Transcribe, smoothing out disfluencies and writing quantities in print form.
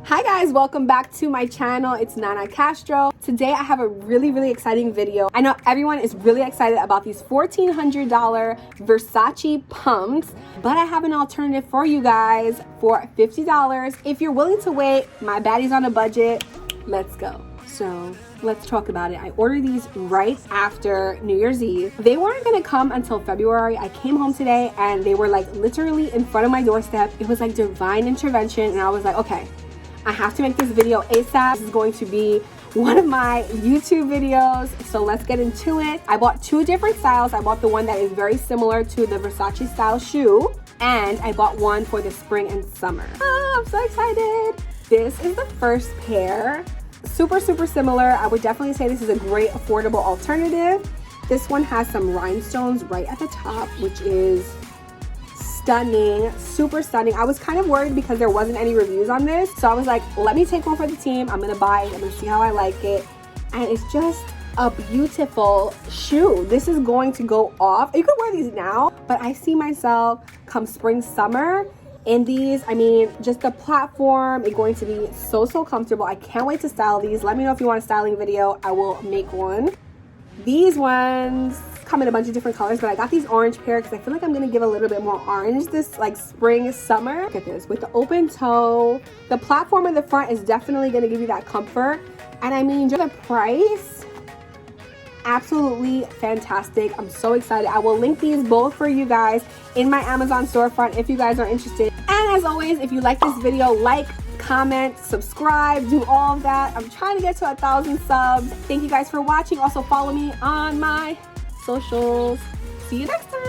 Hi guys, welcome back to my channel. It's Nana Castro. Today I have a really exciting video. I know everyone is really excited about these $1,400 Versace pumps, but I have an alternative for you guys for $50. If you're willing to wait, my baddie's on a budget. Let's go. So let's talk about it. I ordered these right after New Year's Eve. They weren't gonna come until February. I came home today and they were like literally in front of my doorstep. It was like divine intervention, and I was like, okay, I have to make this video ASAP. This is going to be one of my YouTube videos, so let's get into it. I bought two different styles. I bought the one that is very similar to the Versace style shoe, and I bought one for the spring and summer. Oh, I'm so excited. This is the first pair. Super similar. I would definitely say this is a great affordable alternative. This one has some rhinestones right at the top, which is stunning, super stunning. I was kind of worried because there wasn't any reviews on this, so I was like, let me take one for the team. I'm gonna buy it, I'm gonna see how I like it, and it's just a beautiful shoe. This is going to go off. You could wear these now, but I see myself come spring summer in these. I mean, just the platform is going to be so comfortable. I can't wait to style these. Let me know if you want a styling video. I will make one. These ones come in a bunch of different colors, but I got these orange pair because I feel like I'm gonna give a little bit more orange this like spring summer. Look at this with the open toe. The platform in the front is definitely gonna give you that comfort, and I mean, just the price, absolutely fantastic. I'm so excited. I will link these both for you guys in my Amazon storefront if you guys are interested. And as always, if you like this video, like, comment, subscribe, do all of that. I'm trying to get to 1,000 subs. Thank you guys for watching. Also follow me on my socials. See you next time.